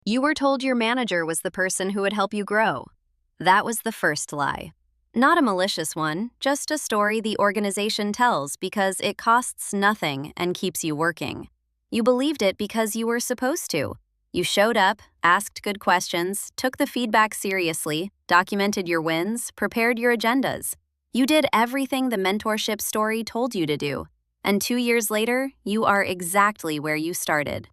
You were told your manager was the person who would help you grow. That was the first lie. Not a malicious one, just a story the organization tells because it costs nothing and keeps you working. You believed it because you were supposed to. You showed up, asked good questions, took the feedback seriously, documented your wins, prepared your agendas. You did everything the mentorship story told you to do. And 2 years later, you are exactly where you started.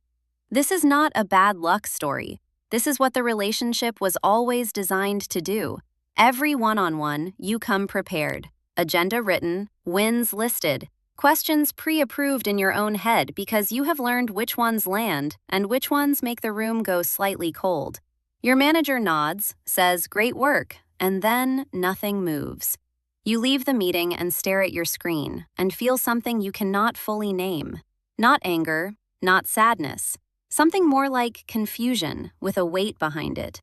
This is not a bad luck story. This is what the relationship was always designed to do. Every one-on-one, you come prepared. Agenda written, wins listed, questions pre-approved in your own head because you have learned which ones land and which ones make the room go slightly cold. Your manager nods, says, "Great work," and then nothing moves. You leave the meeting and stare at your screen and feel something you cannot fully name. Not anger, not sadness. Something more like confusion with a weight behind it.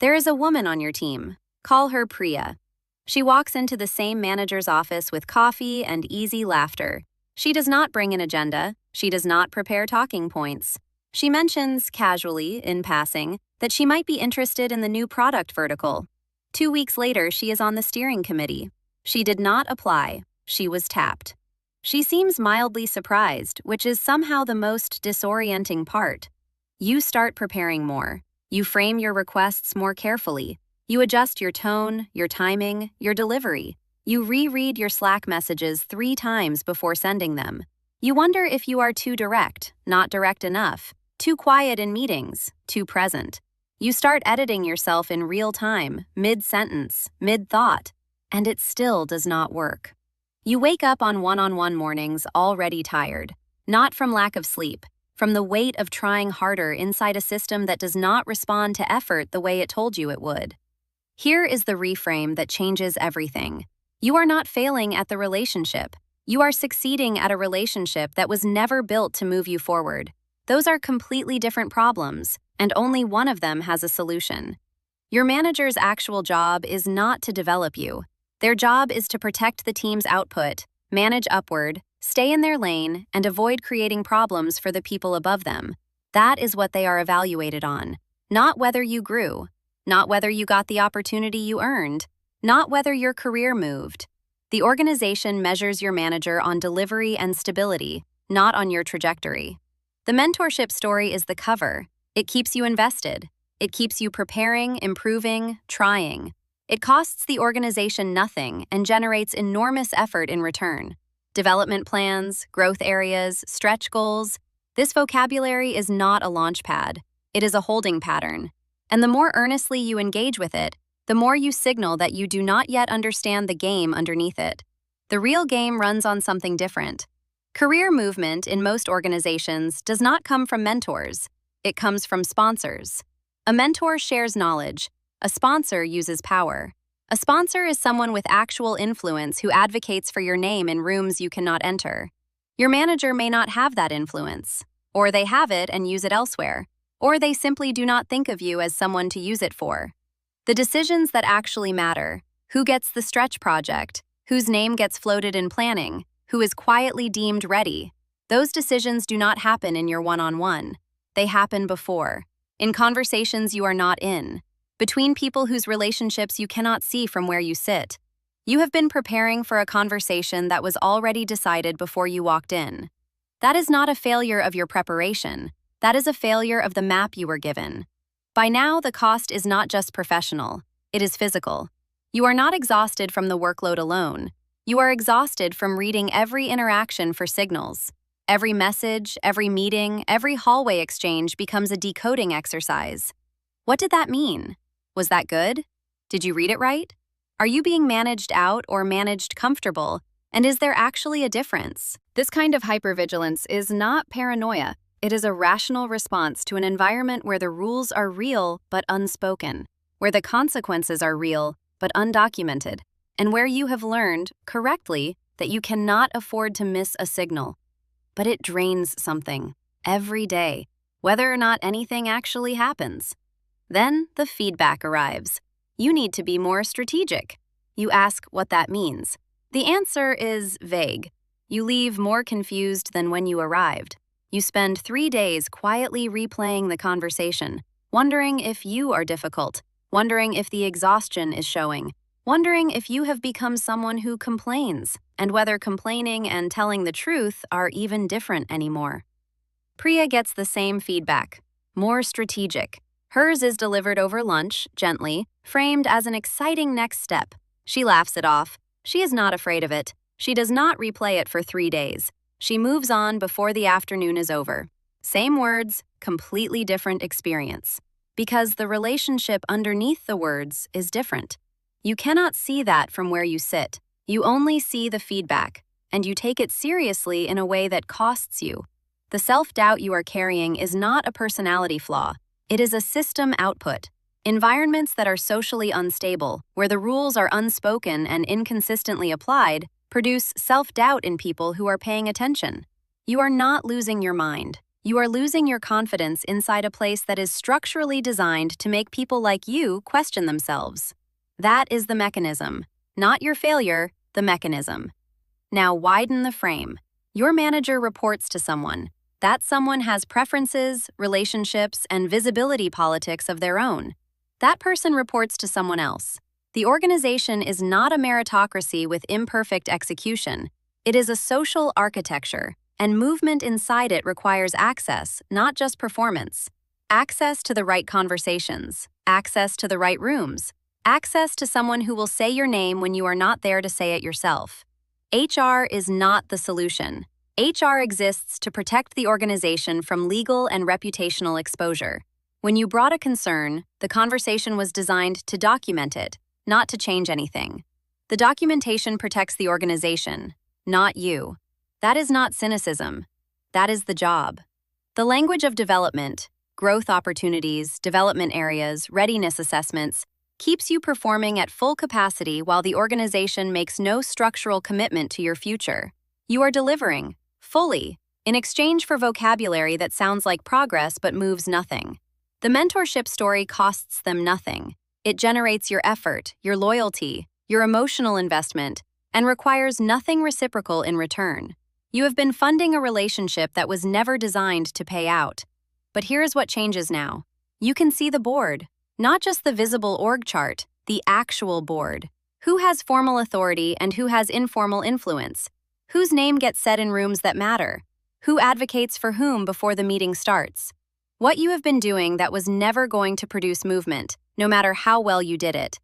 There is a woman on your team. Call her Priya. She walks into the same manager's office with coffee and easy laughter. She does not bring an agenda. She does not prepare talking points. She mentions, casually, in passing, that she might be interested in the new product vertical. 2 weeks later, she is on the steering committee. She did not apply. She was tapped. She seems mildly surprised, which is somehow the most disorienting part. You start preparing more. You frame your requests more carefully. You adjust your tone, your timing, your delivery. You reread your Slack messages 3 times before sending them. You wonder if you are too direct, not direct enough, too quiet in meetings, too present. You start editing yourself in real time, mid-sentence, mid-thought, and it still does not work. You wake up on one-on-one mornings already tired, not from lack of sleep, from the weight of trying harder inside a system that does not respond to effort the way it told you it would. Here is the reframe that changes everything. You are not failing at the relationship. You are succeeding at a relationship that was never built to move you forward. Those are completely different problems, and only one of them has a solution. Your manager's actual job is not to develop you. Their job is to protect the team's output, manage upward, stay in their lane, and avoid creating problems for the people above them. That is what they are evaluated on, not whether you grew, not whether you got the opportunity you earned, not whether your career moved. The organization measures your manager on delivery and stability, not on your trajectory. The mentorship story is the cover. It keeps you invested. It keeps you preparing, improving, trying. It costs the organization nothing and generates enormous effort in return. Development plans, growth areas, stretch goals. This vocabulary is not a launchpad. It is a holding pattern. And the more earnestly you engage with it, the more you signal that you do not yet understand the game underneath it. The real game runs on something different. Career movement in most organizations does not come from mentors. It comes from sponsors. A mentor shares knowledge. A sponsor uses power. A sponsor is someone with actual influence who advocates for your name in rooms you cannot enter. Your manager may not have that influence, or they have it and use it elsewhere, or they simply do not think of you as someone to use it for. The decisions that actually matter, who gets the stretch project, whose name gets floated in planning, who is quietly deemed ready, those decisions do not happen in your one-on-one. They happen before, in conversations you are not in, between people whose relationships you cannot see from where you sit. You have been preparing for a conversation that was already decided before you walked in. That is not a failure of your preparation. That is a failure of the map you were given. By now, the cost is not just professional. It is physical. You are not exhausted from the workload alone. You are exhausted from reading every interaction for signals. Every message, every meeting, every hallway exchange becomes a decoding exercise. What did that mean? Was that good? Did you read it right? Are you being managed out or managed comfortable? And is there actually a difference? This kind of hypervigilance is not paranoia. It is a rational response to an environment where the rules are real but unspoken, where the consequences are real but undocumented, and where you have learned, correctly, that you cannot afford to miss a signal. But it drains something, every day, whether or not anything actually happens. Then the feedback arrives. You need to be more strategic. You ask what that means. The answer is vague. You leave more confused than when you arrived. You spend 3 days quietly replaying the conversation, wondering if you are difficult, wondering if the exhaustion is showing, wondering if you have become someone who complains, and whether complaining and telling the truth are even different anymore. Priya gets the same feedback, more strategic. Hers is delivered over lunch, gently, framed as an exciting next step. She laughs it off. She is not afraid of it. She does not replay it for 3 days. She moves on before the afternoon is over. Same words, completely different experience. Because the relationship underneath the words is different. You cannot see that from where you sit. You only see the feedback, and you take it seriously in a way that costs you. The self-doubt you are carrying is not a personality flaw. It is a system output. Environments that are socially unstable, where the rules are unspoken and inconsistently applied, produce self-doubt in people who are paying attention. You are not losing your mind. You are losing your confidence inside a place that is structurally designed to make people like you question themselves. That is the mechanism. Not your failure, the mechanism. Now widen the frame. Your manager reports to someone. That someone has preferences, relationships, and visibility politics of their own. That person reports to someone else. The organization is not a meritocracy with imperfect execution. It is a social architecture, and movement inside it requires access, not just performance. Access to the right conversations, access to the right rooms, access to someone who will say your name when you are not there to say it yourself. HR is not the solution. HR exists to protect the organization from legal and reputational exposure. When you brought a concern, the conversation was designed to document it, not to change anything. The documentation protects the organization, not you. That is not cynicism. That is the job. The language of development, growth opportunities, development areas, readiness assessments, keeps you performing at full capacity while the organization makes no structural commitment to your future. You are delivering, fully, in exchange for vocabulary that sounds like progress but moves nothing. The mentorship story costs them nothing. It generates your effort, your loyalty, your emotional investment, and requires nothing reciprocal in return. You have been funding a relationship that was never designed to pay out. But here's what changes now. You can see the board, not just the visible org chart, the actual board. Who has formal authority and who has informal influence? Whose name gets said in rooms that matter? Who advocates for whom before the meeting starts? What you have been doing that was never going to produce movement, no matter how well you did it.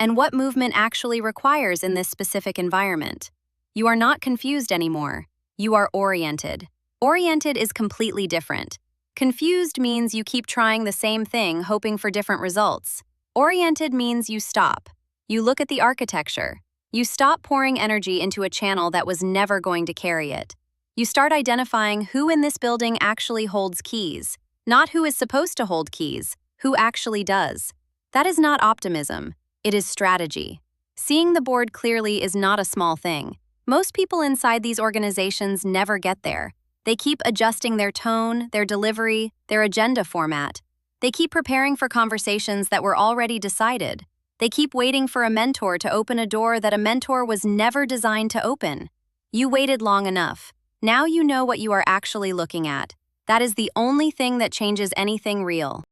And what movement actually requires in this specific environment. You are not confused anymore. You are oriented. Oriented is completely different. Confused means you keep trying the same thing, hoping for different results. Oriented means you stop. You look at the architecture. You stop pouring energy into a channel that was never going to carry it. You start identifying who in this building actually holds keys, not who is supposed to hold keys, who actually does. That is not optimism. It is strategy. Seeing the board clearly is not a small thing. Most people inside these organizations never get there. They keep adjusting their tone, their delivery, their agenda format. They keep preparing for conversations that were already decided. They keep waiting for a mentor to open a door that a mentor was never designed to open. You waited long enough. Now you know what you are actually looking at. That is the only thing that changes anything real.